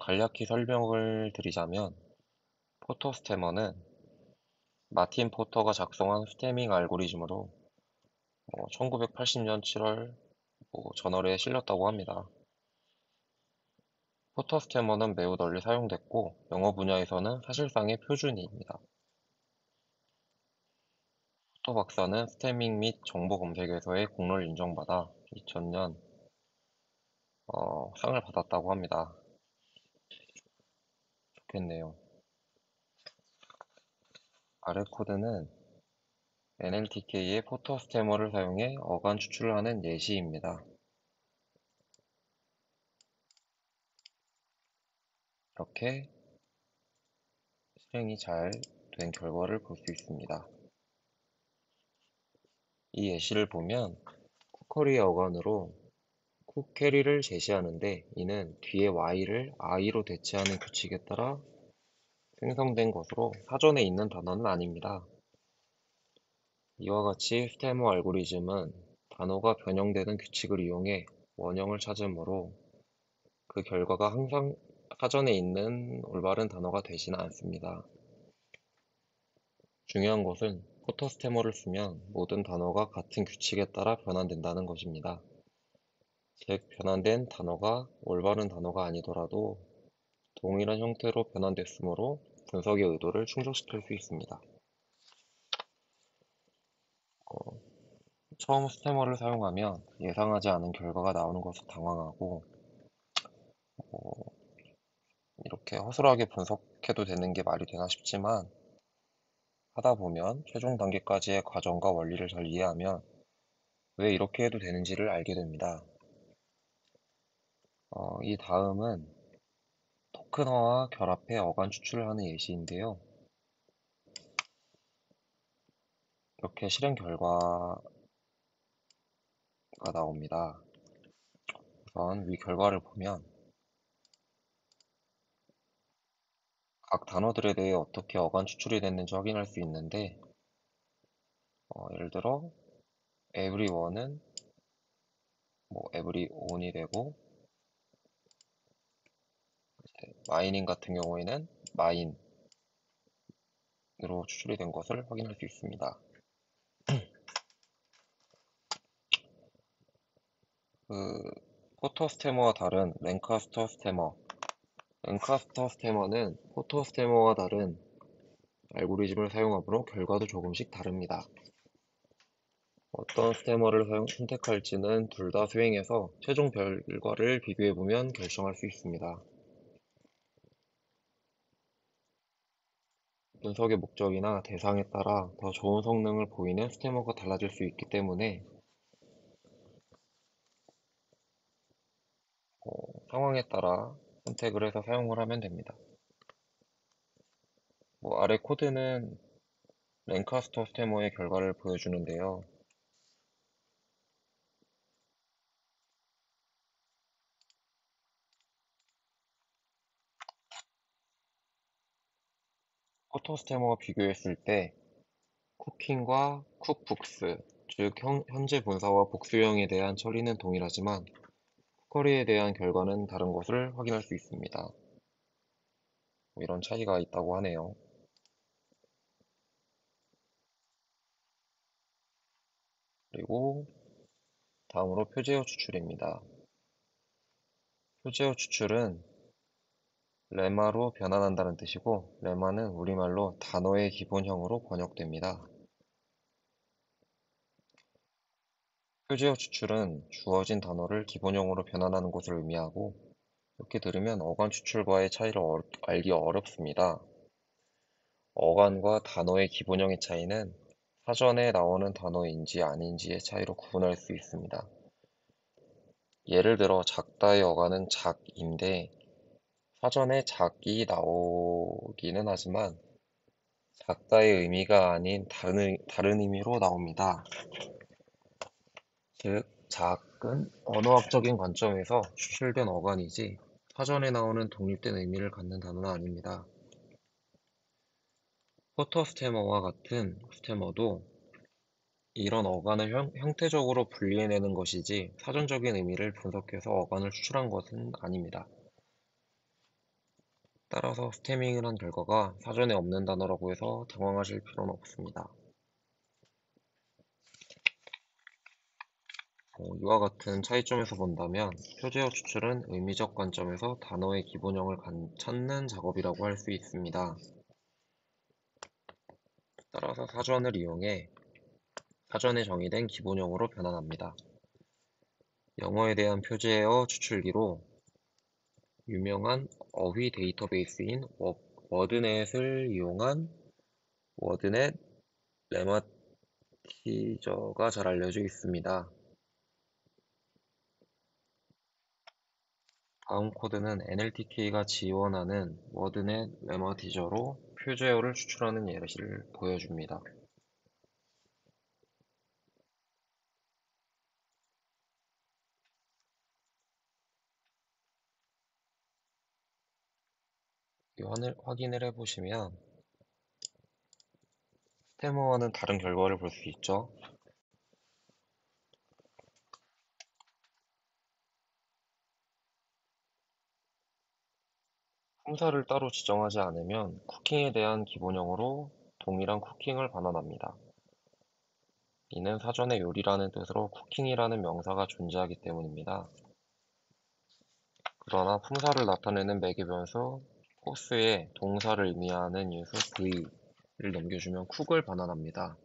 간략히 설명을 드리자면 포터 스테머는 마틴 포터가 작성한 스테밍 알고리즘으로 1980년 7월 저널에 실렸다고 합니다. 포터 스테머는 매우 널리 사용됐고 영어 분야에서는 사실상의 표준이입니다. 포터 박사는 스테밍 및 정보 검색에서의 공로를 인정받아 2000년 상을 받았다고 합니다. 좋겠네요. 아래 코드는 NLTK의 포터 스테머를 사용해 어간 추출을 하는 예시입니다. 이렇게 실행이 잘 된 결과를 볼 수 있습니다. 이 예시를 보면 쿠커리의 어간으로 쿡캐리를 제시하는데 이는 뒤에 y를 i로 대체하는 규칙에 따라 생성된 것으로 사전에 있는 단어는 아닙니다. 이와 같이 스테머 알고리즘은 단어가 변형되는 규칙을 이용해 원형을 찾으므로 그 결과가 항상 사전에 있는 올바른 단어가 되지는 않습니다. 중요한 것은 포터 스테머를 쓰면 모든 단어가 같은 규칙에 따라 변환된다는 것입니다. 즉, 변환된 단어가 올바른 단어가 아니더라도 동일한 형태로 변환됐으므로 분석의 의도를 충족시킬 수 있습니다. 처음 스테머를 사용하면 예상하지 않은 결과가 나오는 것을 당황하고 이렇게 허술하게 분석해도 되는 게 말이 되나 싶지만 하다 보면 최종 단계까지의 과정과 원리를 잘 이해하면 왜 이렇게 해도 되는지를 알게 됩니다. 이 다음은 토큰화와 결합해 어간 추출을 하는 예시인데요. 이렇게 실행 결과가 나옵니다. 우선 위 결과를 보면 각 단어들에 대해 어떻게 어간 추출이 됐는지 확인할 수 있는데 예를 들어 everyone은 everyon이 되고 mine인 같은 경우에는 mine으로 추출이 된 것을 확인할 수 있습니다. 포터 스테머와 다른 랭카스터 스테머. 랭카스터 스테머는 포터 스테머와 다른 알고리즘을 사용하므로 결과도 조금씩 다릅니다. 어떤 스테머를 선택할지는 둘 다 수행해서 최종 결과를 비교해보면 결정할 수 있습니다. 분석의 목적이나 대상에 따라 더 좋은 성능을 보이는 스테머가 달라질 수 있기 때문에 상황에 따라 선택을 해서 사용을 하면 됩니다. 아래 코드는 랭카스터 스테머의 결과를 보여주는데요. 포터 스테머와 비교했을 때 쿠킹과 쿡북스, 즉 현재 분사와 복수형에 대한 처리는 동일하지만 쿠커리에 대한 결과는 다른 것을 확인할 수 있습니다. 이런 차이가 있다고 하네요. 그리고 다음으로 표제어 추출입니다. 표제어 추출은 레마로 변환한다는 뜻이고 레마는 우리말로 단어의 기본형으로 번역됩니다. 표제어 추출은 주어진 단어를 기본형으로 변환하는 것을 의미하고 이렇게 들으면 어간 추출과의 차이를 알기 어렵습니다. 어간과 단어의 기본형의 차이는 사전에 나오는 단어인지 아닌지의 차이로 구분할 수 있습니다. 예를 들어 작다의 어간은 작인데 사전에 작이 나오기는 하지만 작다의 의미가 아닌 다른 의미로 나옵니다. 즉, 작은 언어학적인 관점에서 추출된 어간이지 사전에 나오는 독립된 의미를 갖는 단어는 아닙니다. 포터 스테머와 같은 스테머도 이런 어간을 형태적으로 분리해내는 것이지 사전적인 의미를 분석해서 어간을 추출한 것은 아닙니다. 따라서 스테밍을 한 결과가 사전에 없는 단어라고 해서 당황하실 필요는 없습니다. 이와 같은 차이점에서 본다면 표제어 추출은 의미적 관점에서 단어의 기본형을 찾는 작업이라고 할 수 있습니다. 따라서 사전을 이용해 사전에 정의된 기본형으로 변환합니다. 영어에 대한 표제어 추출기로 유명한 어휘 데이터베이스인 워드넷을 이용한 워드넷 레마티저가 잘 알려져 있습니다. 다음 코드는 NLTK가 지원하는 워드넷 레마티저로 표제어를 추출하는 예시를 보여줍니다. 확인을 해보시면 스테머와는 다른 결과를 볼 수 있죠. 품사를 따로 지정하지 않으면 쿠킹에 대한 기본형으로 동일한 쿠킹을 반환합니다. 이는 사전에 요리라는 뜻으로 쿠킹이라는 명사가 존재하기 때문입니다. 그러나 품사를 나타내는 매개 변수 코스에 동사를 의미하는 유수 v를 넘겨주면 쿡을 반환합니다.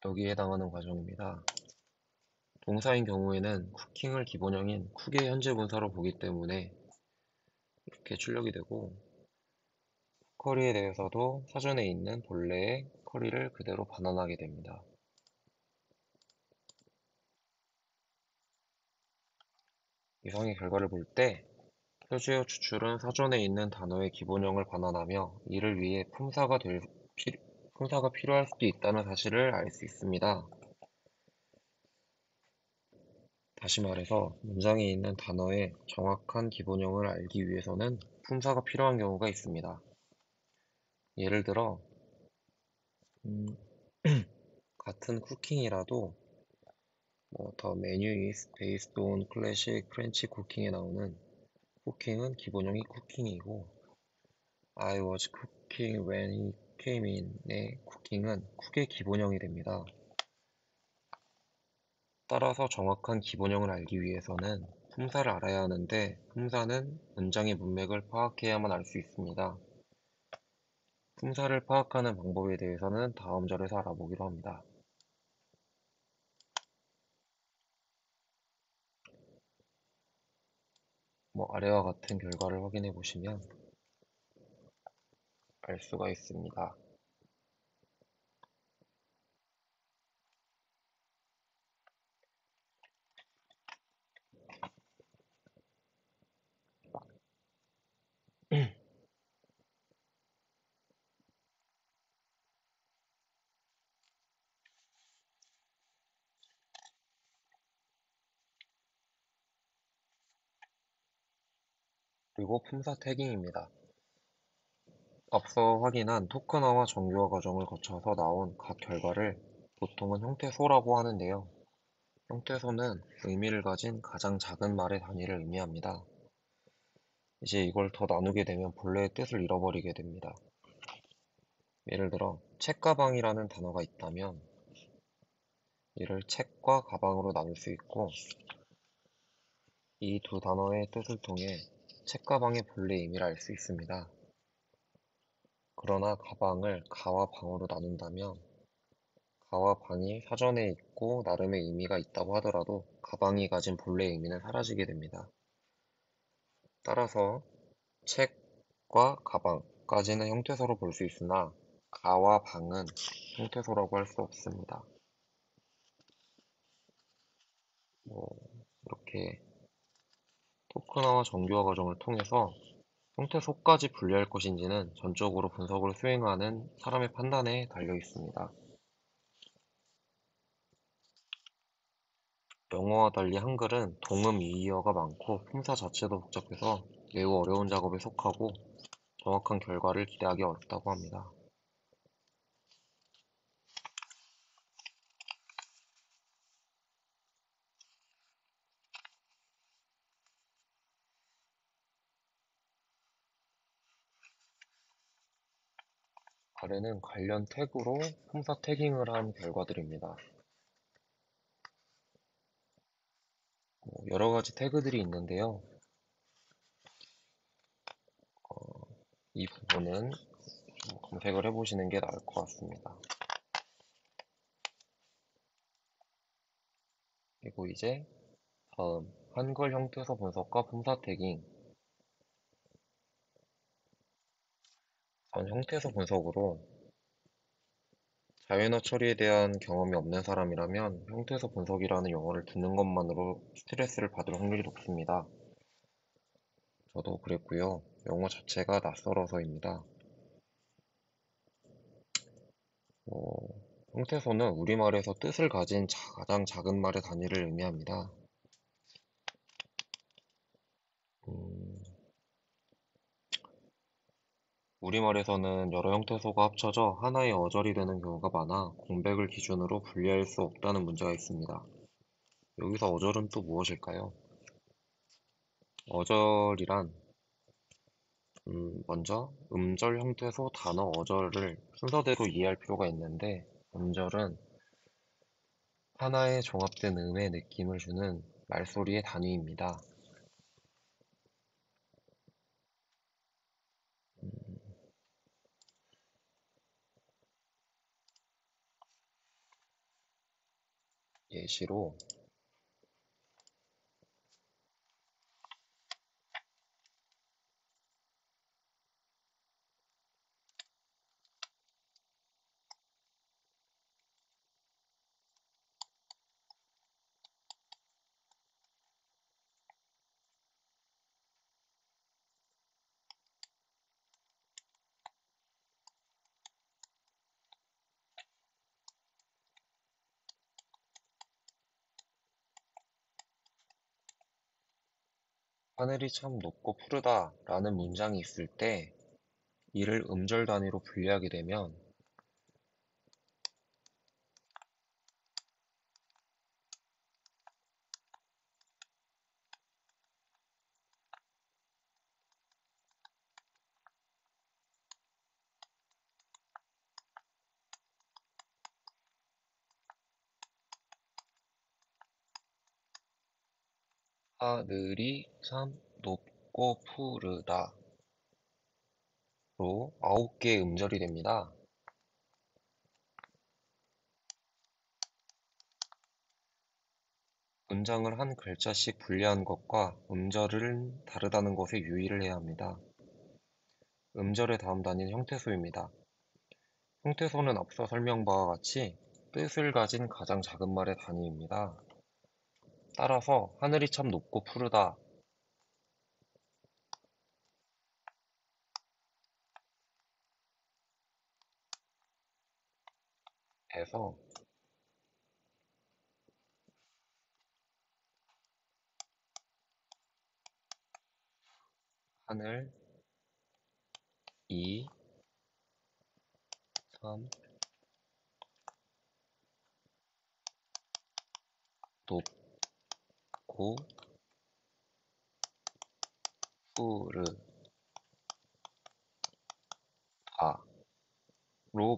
여기에 해당하는 과정입니다. 동사인 경우에는 쿠킹을 기본형인 쿡의 현재 분사로 보기 때문에 이렇게 출력이 되고, 커리에 대해서도 사전에 있는 본래의 커리를 그대로 반환하게 됩니다. 이상의 결과를 볼 때 표제어 추출은 사전에 있는 단어의 기본형을 반환하며 이를 위해 품사가 필요할 수도 있다는 사실을 알 수 있습니다. 다시 말해서 문장에 있는 단어의 정확한 기본형을 알기 위해서는 품사가 필요한 경우가 있습니다. 예를 들어 같은 쿠킹이라도 The menu is based on classic French cooking에 나오는 cooking은 기본형이 cooking이고 I was cooking when he came in의 cooking은 cook의 기본형이 됩니다. 따라서 정확한 기본형을 알기 위해서는 품사를 알아야 하는데 품사는 문장의 문맥을 파악해야만 알 수 있습니다. 품사를 파악하는 방법에 대해서는 다음 절에서 알아보기로 합니다. 아래와 같은 결과를 확인해 보시면 알 수가 있습니다. 그리고 품사 태깅입니다. 앞서 확인한 토큰화와 정규화 과정을 거쳐서 나온 각 결과를 보통은 형태소라고 하는데요. 형태소는 의미를 가진 가장 작은 말의 단위를 의미합니다. 이제 이걸 더 나누게 되면 본래의 뜻을 잃어버리게 됩니다. 예를 들어 책가방이라는 단어가 있다면 이를 책과 가방으로 나눌 수 있고 이 두 단어의 뜻을 통해 책가방의 본래 의미를 알 수 있습니다. 그러나 가방을 가와 방으로 나눈다면 가와 방이 사전에 있고 나름의 의미가 있다고 하더라도 가방이 가진 본래의 의미는 사라지게 됩니다. 따라서 책과 가방까지는 형태소로 볼 수 있으나 가와 방은 형태소라고 할 수 없습니다. 이렇게 토큰화와 정규화 과정을 통해서 형태소까지 분리할 것인지는 전적으로 분석을 수행하는 사람의 판단에 달려 있습니다. 영어와 달리 한글은 동음 이의어가 많고 품사 자체도 복잡해서 매우 어려운 작업에 속하고 정확한 결과를 기대하기 어렵다고 합니다. 아래는 관련 태그로 품사 태깅을 한 결과들입니다. 여러 가지 태그들이 있는데요. 이 부분은 좀 검색을 해보시는 게 나을 것 같습니다. 그리고 이제 다음 한글 형태소 분석과 품사 태깅. 형태소 분석으로 자연어 처리에 대한 경험이 없는 사람이라면 형태소 분석이라는 용어를 듣는 것만으로 스트레스를 받을 확률이 높습니다. 저도 그랬고요. 용어 자체가 낯설어서입니다. 형태소는 우리말에서 뜻을 가진 가장 작은 말의 단위를 의미합니다. 음, 우리말에서는 여러 형태소가 합쳐져 하나의 어절이 되는 경우가 많아 공백을 기준으로 분리할 수 없다는 문제가 있습니다. 여기서 어절은 또 무엇일까요? 어절이란 먼저 음절, 형태소, 단어, 어절을 순서대로 이해할 필요가 있는데 음절은 하나의 종합된 음의 느낌을 주는 말소리의 단위입니다. 예시로 하늘이 참 높고 푸르다 라는 문장이 있을 때 이를 음절 단위로 분리하게 되면 하늘이 참 높고 푸르다로 9개의 음절이 됩니다. 문장을 한 글자씩 분리한 것과 음절을 다르다는 것에 유의를 해야 합니다. 음절의 다음 단위는 형태소입니다. 형태소는 앞서 설명 바와 같이 뜻을 가진 가장 작은 말의 단위입니다. 따라서 하늘이 참 높고 푸르다 해서 하늘, 이, 참, 높고 푸르다로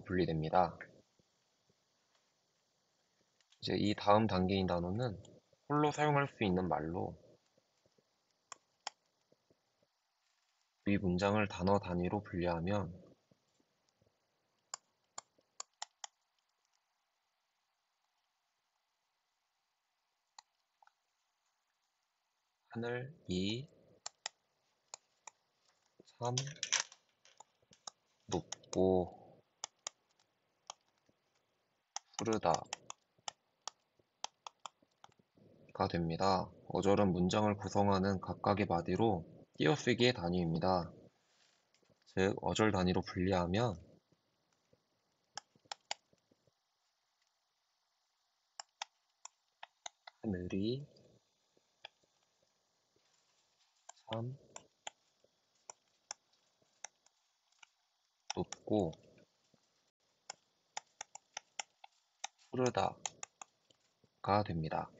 분리됩니다. 이제 이 다음 단계인 단어는 홀로 사용할 수 있는 말로 위 문장을 단어 단위로 분리하면 하늘, 이, 참, 높고 푸르다가 됩니다. 어절은 문장을 구성하는 각각의 마디로 띄어쓰기의 단위입니다. 즉, 어절 단위로 분리하면 하늘이 참 높고 푸르다가 됩니다.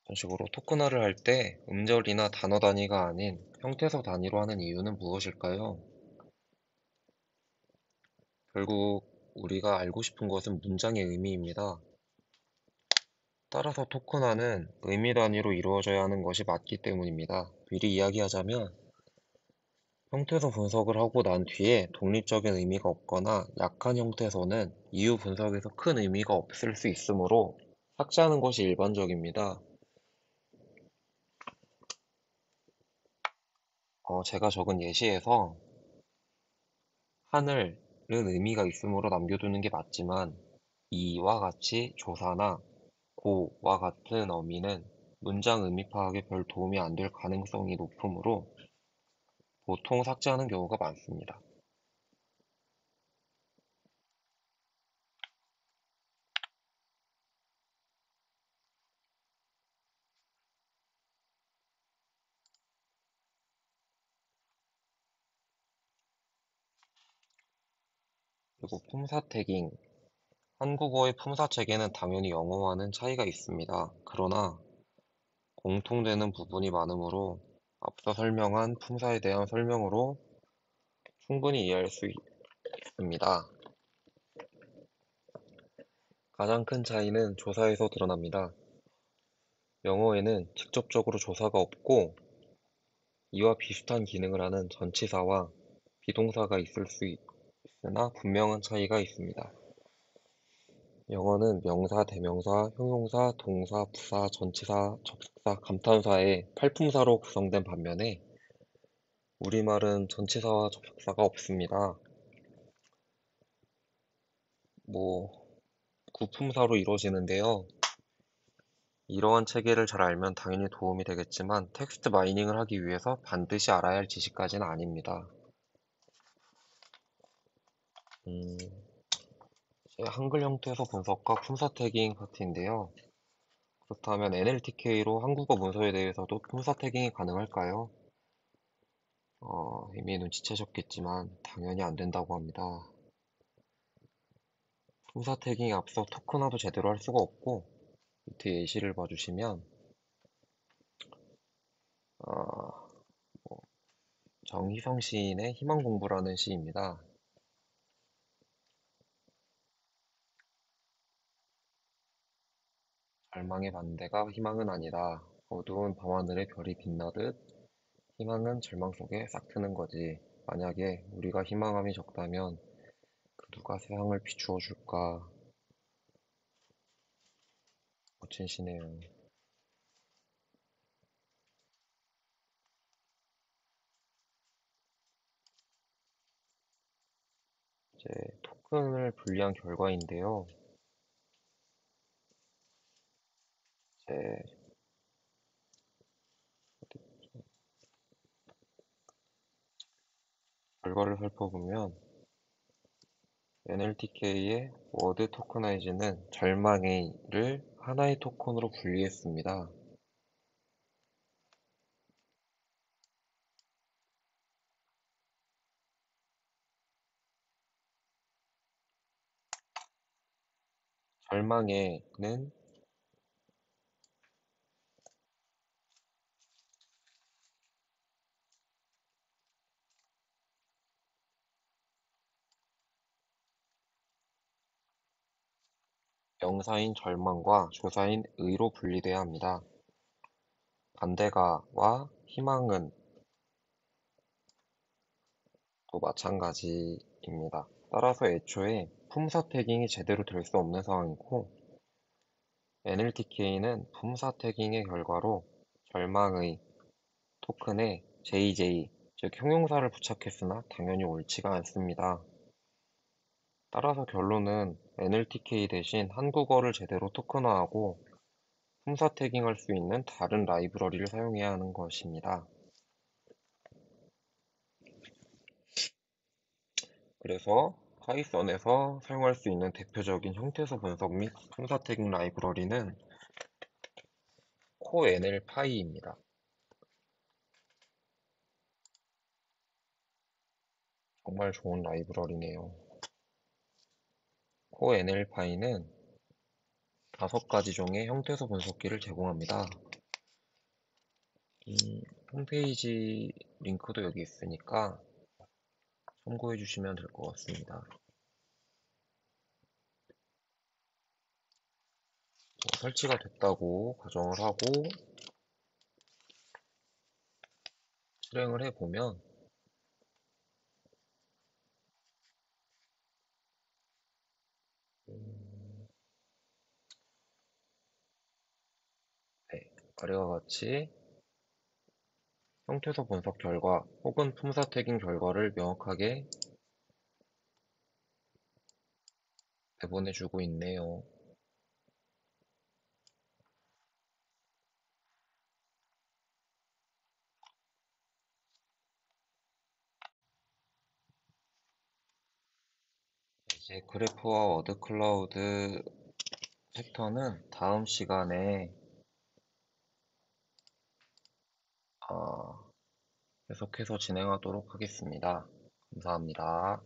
이런 식으로 토크너를 할 때 음절이나 단어 단위가 아닌 형태소 단위로 하는 이유는 무엇일까요? 결국 우리가 알고 싶은 것은 문장의 의미입니다. 따라서 토크나는 의미 단위로 이루어져야 하는 것이 맞기 때문입니다. 미리 이야기하자면 형태소 분석을 하고 난 뒤에 독립적인 의미가 없거나 약한 형태소는 이후 분석에서 큰 의미가 없을 수 있으므로 삭제하는 것이 일반적입니다. 제가 적은 예시에서 하늘은 의미가 있으므로 남겨두는 게 맞지만 이와 같이 조사나 고와 같은 어미는 문장 의미 파악에 별 도움이 안 될 가능성이 높으므로 보통 삭제하는 경우가 많습니다. 그리고 품사 태깅. 한국어의 품사 체계는 당연히 영어와는 차이가 있습니다. 그러나 공통되는 부분이 많으므로 앞서 설명한 품사에 대한 설명으로 충분히 이해할 수 있습니다. 가장 큰 차이는 조사에서 드러납니다. 영어에는 직접적으로 조사가 없고 이와 비슷한 기능을 하는 전치사와 비동사가 있을 수 있으나 분명한 차이가 있습니다. 영어는 명사, 대명사, 형용사, 동사, 부사, 전치사, 접속사, 감탄사의 팔품사로 구성된 반면에 우리말은 전치사와 접속사가 없습니다. 구품사로 이루어지는데요. 이러한 체계를 잘 알면 당연히 도움이 되겠지만 텍스트 마이닝을 하기 위해서 반드시 알아야 할 지식까지는 아닙니다. 이제 한글 형태소 분석과 품사 태깅 파트인데요. 그렇다면 NLTK로 한국어 문서에 대해서도 품사 태깅이 가능할까요? 이미 눈치채셨겠지만 당연히 안 된다고 합니다. 품사 태깅에 앞서 토큰화도 제대로 할 수가 없고 밑에 예시를 봐주시면 어, 정희성 시인의 희망공부라는 시입니다. 절망의 반대가 희망은 아니다. 어두운 밤하늘에 별이 빛나듯 희망은 절망 속에 싹 트는 거지. 만약에 우리가 희망함이 적다면 그 누가 세상을 비추어 줄까? 멋진 시네요. 이제 토큰을 분리한 결과인데요. 이제 결과를 살펴보면 NLTK의 워드 토커나이즈는 절망의를 하나의 토큰으로 분리했습니다. 절망의는 명사인 절망과 조사인 의로 분리돼야 합니다. 반대가와 희망은 또 마찬가지입니다. 따라서 애초에 품사 태깅이 제대로 될 수 없는 상황이고 NLTK는 품사 태깅의 결과로 절망의 토큰에 JJ, 즉 형용사를 부착했으나 당연히 옳지가 않습니다. 따라서 결론은 NLTK 대신 한국어를 제대로 토큰화하고 품사 태깅할 수 있는 다른 라이브러리를 사용해야 하는 것입니다. 그래서 파이썬에서 사용할 수 있는 대표적인 형태소 분석 및 품사 태깅 라이브러리는 CoNLPy입니다. 정말 좋은 라이브러리네요. CoNLPy는 5가지 종의 형태소 분석기를 제공합니다. 홈페이지 링크도 여기 있으니까 참고해 주시면 될 것 같습니다. 설치가 됐다고 가정을 하고 실행을 해보면 네, 아래와 같이 형태소 분석 결과 혹은 품사 태깅 결과를 명확하게 내보내주고 있네요. 이제 그래프와 워드 클라우드 챕터는 다음 시간에 계속해서 진행하도록 하겠습니다. 감사합니다.